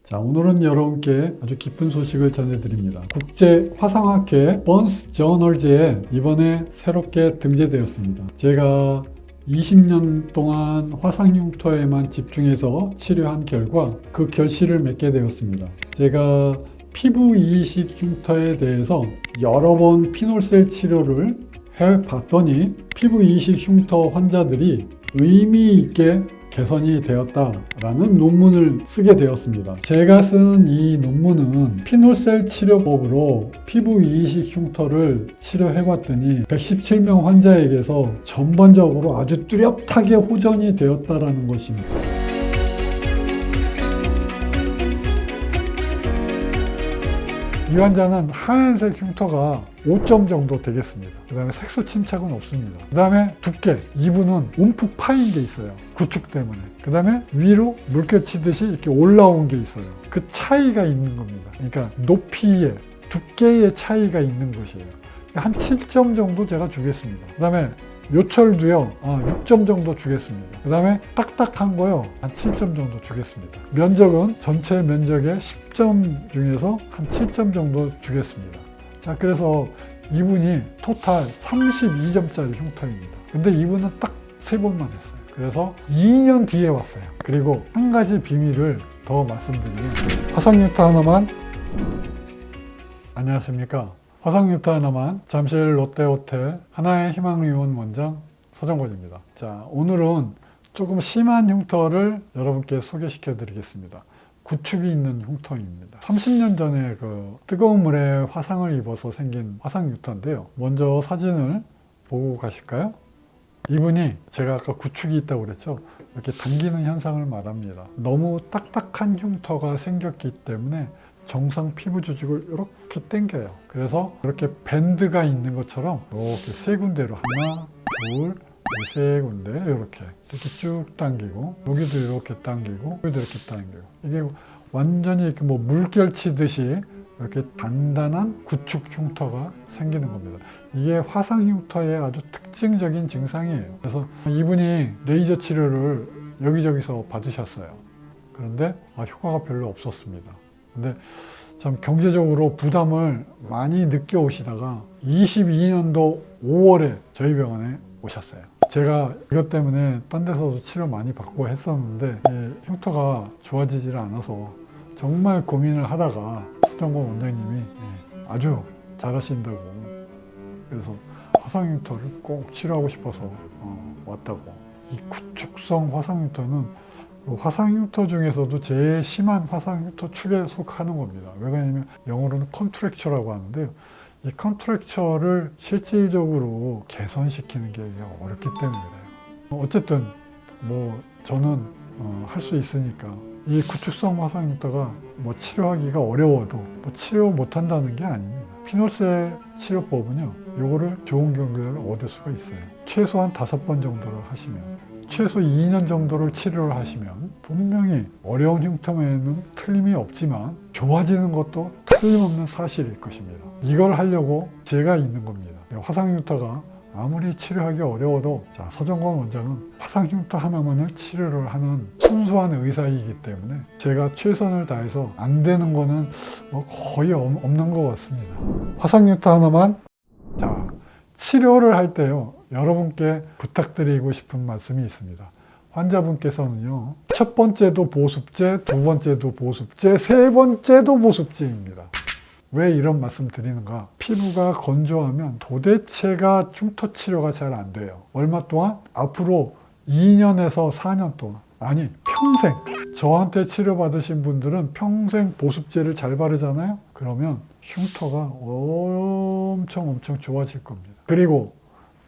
자, 오늘은 여러분께 아주 기쁜 소식을 전해드립니다. 국제 화상학회 번스 저널즈에 이번에 새롭게 등재되었습니다. 제가 20년 동안 화상 흉터에만 집중해서 치료한 결과 그 결실을 맺게 되었습니다. 제가 피부 이식 흉터에 대해서 여러 번 피놀셀 치료를 해봤더니 피부 이식 흉터 환자들이 의미 있게 개선이 되었다라는 논문을 쓰게 되었습니다. 제가 쓴 이 논문은 피놀셀 치료법으로 피부 이식 흉터를 치료해봤더니 117명 환자에게서 전반적으로 아주 뚜렷하게 호전이 되었다라는 것입니다. 이 환자는 하얀색 흉터가 5점 정도 되겠습니다. 그 다음에 색소 침착은 없습니다. 그 다음에 두께, 이분은 움푹 파인 게 있어요. 구축 때문에. 그 다음에 위로 물결치듯이 이렇게 올라온 게 있어요. 그 차이가 있는 겁니다. 그러니까 높이에, 두께의 차이가 있는 것이에요. 한 7점 정도 제가 주겠습니다. 그 다음에 요철도요, 6점 정도 주겠습니다. 그 다음에 딱딱한 거요, 한 7점 정도 주겠습니다. 면적은 전체 면적의 10점 중에서 한 7점 정도 주겠습니다. 자, 그래서 이분이 토탈 32점짜리 흉터입니다. 근데 이분은 딱 3번만 했어요. 그래서 2년 뒤에 왔어요. 그리고 한 가지 비밀을 더 말씀드리면, 화상 흉터 하나만, 안녕하십니까. 화상 흉터 하나만, 잠실 롯데호텔 하나의 희망의원 원장 서정권입니다. 자, 오늘은 조금 심한 흉터를 여러분께 소개시켜 드리겠습니다. 구축이 있는 흉터입니다. 30년 전에 그 뜨거운 물에 화상을 입어서 생긴 화상 흉터인데요. 먼저 사진을 보고 가실까요? 이분이 제가 아까 구축이 있다고 그랬죠. 이렇게 당기는 현상을 말합니다. 너무 딱딱한 흉터가 생겼기 때문에 정상 피부 조직을 이렇게 당겨요. 그래서 이렇게 밴드가 있는 것처럼 이렇게 세 군데로 하나, 둘, 세 군데 이렇게 쭉 당기고, 여기도 이렇게 당기고, 여기도 이렇게 당기고, 이게 완전히 이렇게 뭐 물결치듯이 이렇게 단단한 구축 흉터가 생기는 겁니다. 이게 화상 흉터의 아주 특징적인 증상이에요. 그래서 이분이 레이저 치료를 여기저기서 받으셨어요. 그런데 효과가 별로 없었습니다. 근데 참 경제적으로 부담을 많이 느껴오시다가 22년도 5월에 저희 병원에 오셨어요. 제가 이것 때문에 딴 데서도 치료 많이 받고 했었는데 흉터가 좋아지질 않아서 정말 고민을 하다가 서정권 원장님이 아주 잘하신다고, 그래서 화상 흉터를 꼭 치료하고 싶어서 왔다고. 이 구축성 화상 흉터는 화상 흉터 중에서도 제일 심한 화상 흉터 축에 속하는 겁니다. 왜 그러냐면 영어로는 컨트랙처라고 하는데요. 이 컨트랙처를 실질적으로 개선시키는 게 어렵기 때문에 그래요. 어쨌든 뭐 저는 할 수 있으니까 이 구축성 화상 흉터가 뭐 치료하기가 어려워도 뭐 치료 못한다는 게 아닙니다. 피놀셀 치료법은요, 요거를 좋은 결과를 얻을 수가 있어요. 최소한 5번 정도를 하시면, 최소 2년 정도를 치료를 하시면 분명히 어려운 흉터에는 틀림이 없지만 좋아지는 것도 틀림없는 사실일 것입니다. 이걸 하려고 제가 있는 겁니다. 화상 흉터가 아무리 치료하기 어려워도, 자, 서정권 원장은 화상 흉터 하나만을 치료를 하는 순수한 의사이기 때문에 제가 최선을 다해서 안 되는 거는 뭐 거의 없는 것 같습니다. 화상 흉터 하나만, 자, 치료를 할 때요, 여러분께 부탁드리고 싶은 말씀이 있습니다. 환자분께서는요, 첫 번째도 보습제, 두 번째도 보습제, 세 번째도 보습제입니다. 왜 이런 말씀 드리는가? 피부가 건조하면 도대체가 흉터 치료가 잘 안 돼요. 얼마 동안? 앞으로 2년에서 4년 동안. 아니, 평생. 저한테 치료받으신 분들은 평생 보습제를 잘 바르잖아요? 그러면 흉터가 엄청 좋아질 겁니다. 그리고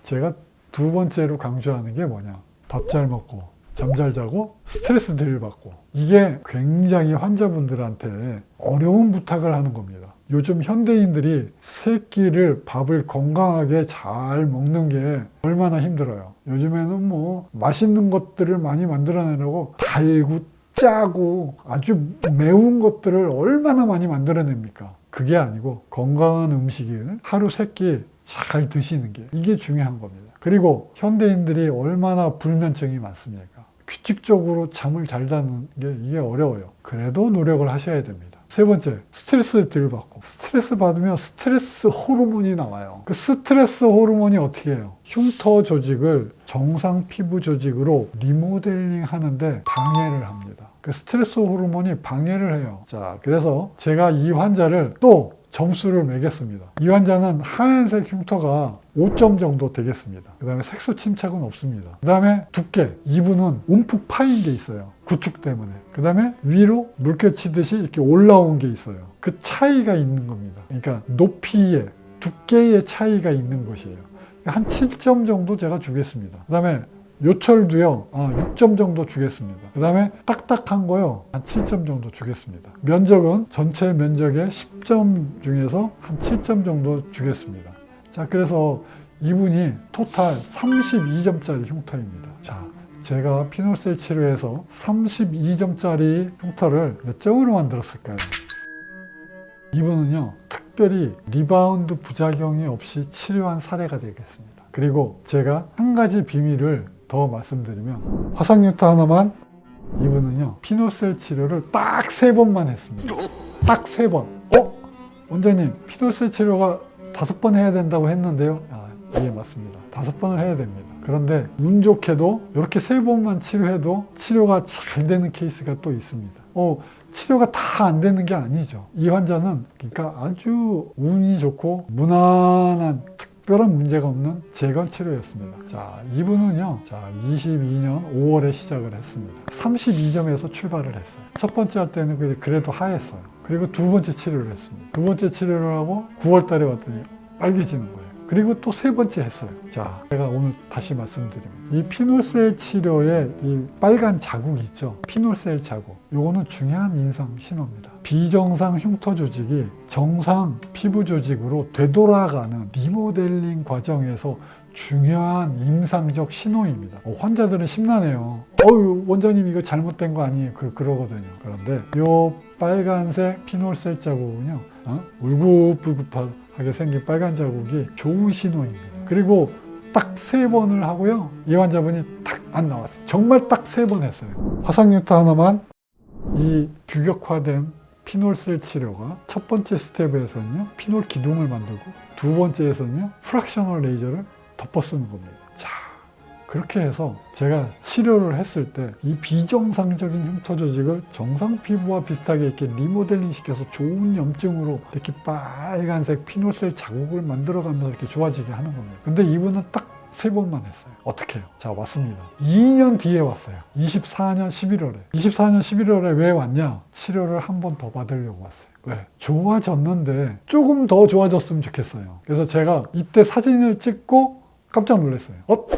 제가 두 번째로 강조하는 게 뭐냐? 밥 잘 먹고, 잠 잘 자고, 스트레스 덜 받고. 이게 굉장히 환자분들한테 어려운 부탁을 하는 겁니다. 요즘 현대인들이 세 끼를 밥을 건강하게 잘 먹는 게 얼마나 힘들어요. 요즘에는 뭐 맛있는 것들을 많이 만들어내려고 달고 짜고 아주 매운 것들을 얼마나 많이 만들어냅니까? 그게 아니고 건강한 음식을 하루 3끼 잘 드시는 게, 이게 중요한 겁니다. 그리고 현대인들이 얼마나 불면증이 많습니까? 규칙적으로 잠을 잘 자는 게 이게 어려워요. 그래도 노력을 하셔야 됩니다. 세 번째, 스트레스를 덜 받고. 스트레스 받으면 스트레스 호르몬이 나와요. 그 스트레스 호르몬이 어떻게 해요? 흉터 조직을 정상 피부 조직으로 리모델링 하는데 방해를 합니다. 그 스트레스 호르몬이 방해를 해요. 자, 그래서 제가 이 환자를 또 점수를 매겼습니다. 이 환자는 하얀색 흉터가 5점 정도 되겠습니다. 그 다음에 색소 침착은 없습니다. 그 다음에 두께, 이분은 움푹 파인 게 있어요. 구축 때문에. 그 다음에 위로 물결치듯이 이렇게 올라온 게 있어요. 그 차이가 있는 겁니다. 그러니까 높이의, 두께의 차이가 있는 것이에요. 한 7점 정도 제가 주겠습니다. 그 다음에 요철도요, 6점 정도 주겠습니다. 그 다음에 딱딱한 거요, 한 7점 정도 주겠습니다. 면적은 전체 면적의 10점 중에서 한 7점 정도 주겠습니다. 자, 그래서 이분이 토탈 32점짜리 흉터입니다. 자, 제가 피놀셀 치료에서 32점짜리 흉터를 몇 점으로 만들었을까요? 이분은요, 특별히 리바운드 부작용이 없이 치료한 사례가 되겠습니다. 그리고 제가 한 가지 비밀을 더 말씀드리면, 화상뉴타 하나만 이분은요, 피놀셀 치료를 딱 3번만 했습니다. 딱 3번. 원장님, 피놀셀 치료가 5번 해야 된다고 했는데요. 예, 맞습니다. 5번을 해야 됩니다. 그런데 운 좋게도 이렇게 3번만 치료해도 치료가 잘 되는 케이스가 또 있습니다. 치료가 다 안 되는 게 아니죠. 이 환자는 그러니까 아주 운이 좋고 무난한 특별한 문제가 없는 재건 치료였습니다. 자, 이분은요, 22년 5월에 시작을 했습니다. 32점에서 출발을 했어요. 첫 번째 할 때는 그래도 하였어요. 그리고 두 번째 치료를 했습니다. 두 번째 치료를 하고 9월 달에 왔더니 빨개지는 거예요. 그리고 또 세 번째 했어요. 자, 제가 오늘 다시 말씀드리면, 이 피놀셀 치료에 이 빨간 자국이 있죠. 피놀셀 자국. 요거는 중요한 인상 신호입니다. 비정상 흉터 조직이 정상 피부 조직으로 되돌아가는 리모델링 과정에서 중요한 임상적 신호입니다. 환자들은 심란해요. 원장님 이거 잘못된 거 아니에요? 그러거든요. 그런데 요 빨간색 피놀셀 자국은요, 울긋불긋하게 생긴 빨간 자국이 좋은 신호입니다. 그리고 딱 3번을 하고요, 이 환자분이 딱 안 나왔어요. 정말 딱 3번 했어요. 화상뉴타 하나만 이 규격화된 피놀셀 치료가 첫 번째 스텝에서는요, 피놀 기둥을 만들고, 두 번째에서는요, 프락셔널 레이저를 덮어 쓰는 겁니다. 자, 그렇게 해서 제가 치료를 했을 때 이 비정상적인 흉터 조직을 정상 피부와 비슷하게 이렇게 리모델링 시켜서 좋은 염증으로 이렇게 빨간색 피놀셀 자국을 만들어가면서 이렇게 좋아지게 하는 겁니다. 근데 이분은 딱 3번만 했어요. 어떻게 해요? 자, 왔습니다. 2년 뒤에 왔어요. 24년 11월에. 24년 11월에 왜 왔냐? 치료를 한 번 더 받으려고 왔어요. 왜? 좋아졌는데 조금 더 좋아졌으면 좋겠어요. 그래서 제가 이때 사진을 찍고 깜짝 놀랐어요.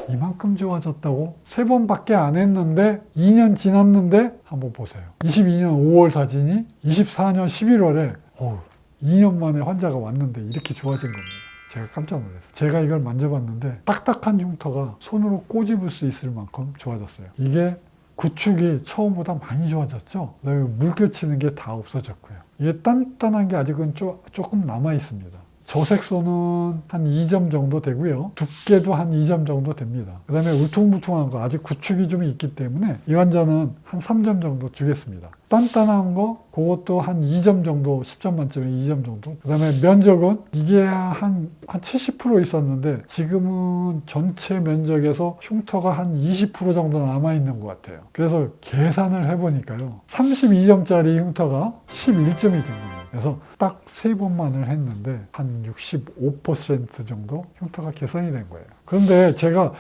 이만큼 좋아졌다고? 3번밖에 안 했는데 2년 지났는데 한번 보세요. 22년 5월 사진이 24년 11월에 2년 만에 환자가 왔는데 이렇게 좋아진 겁니다. 제가 깜짝 놀랐어요. 제가 이걸 만져봤는데 딱딱한 흉터가 손으로 꼬집을 수 있을 만큼 좋아졌어요. 이게 구축이 처음보다 많이 좋아졌죠. 그다음에 물결치는 게 다 없어졌고요. 이게 단단한 게 아직은 조금 남아 있습니다. 저색소는 한 2점 정도 되고요. 두께도 한 2점 정도 됩니다. 그 다음에 울퉁불퉁한 거, 아직 구축이 좀 있기 때문에 이 환자는 한 3점 정도 주겠습니다. 단단한 거, 그것도 한 2점 정도, 10점 만점에 2점 정도. 그 다음에 면적은 이게 한 70% 있었는데 지금은 전체 면적에서 흉터가 한 20% 정도 남아있는 것 같아요. 그래서 계산을 해보니까요, 32점짜리 흉터가 11점이 된 겁니다. 그래서 딱 3번만을 했는데 한 65% 정도 흉터가 개선이 된 거예요. 그런데 제가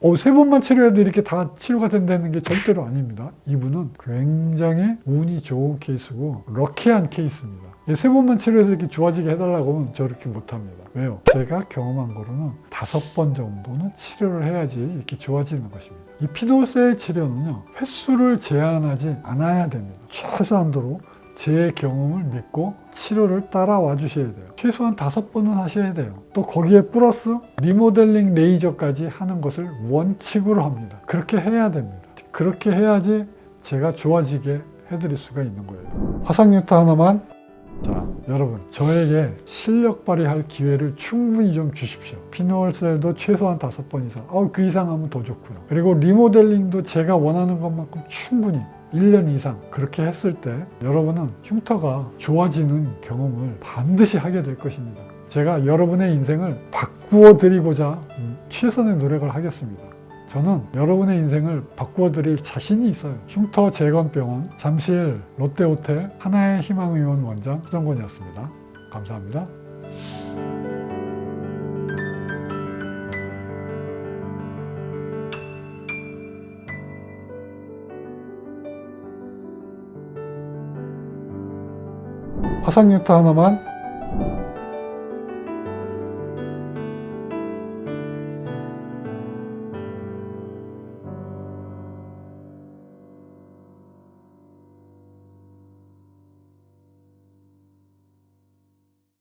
3번만 치료해도 이렇게 다 치료가 된다는 게 절대로 아닙니다. 이분은 굉장히 운이 좋은 케이스고 럭키한 케이스입니다. 3번만 치료해서 이렇게 좋아지게 해달라고 하면 저렇게 못합니다. 왜요? 제가 경험한 거로는 5번 정도는 치료를 해야지 이렇게 좋아지는 것입니다. 이 피놀셀 치료는요, 횟수를 제한하지 않아야 됩니다. 최소한도로 제 경험을 믿고 치료를 따라와 주셔야 돼요. 최소한 5번은 하셔야 돼요. 또 거기에 플러스 리모델링 레이저까지 하는 것을 원칙으로 합니다. 그렇게 해야 됩니다. 그렇게 해야지 제가 좋아지게 해드릴 수가 있는 거예요. 화상뉴타 하나만. 자, 여러분, 저에게 실력 발휘할 기회를 충분히 좀 주십시오. 피노얼셀도 최소한 5번 이상, 그 이상 하면 더 좋고요. 그리고 리모델링도 제가 원하는 것만큼 충분히 1년 이상 그렇게 했을 때 여러분은 흉터가 좋아지는 경험을 반드시 하게 될 것입니다. 제가 여러분의 인생을 바꾸어 드리고자 최선의 노력을 하겠습니다. 저는 여러분의 인생을 바꾸어 드릴 자신이 있어요. 흉터 재건병원 잠실 롯데호텔 하나의 희망의원 원장 서정권이었습니다. 감사합니다. 화상흉터 하나만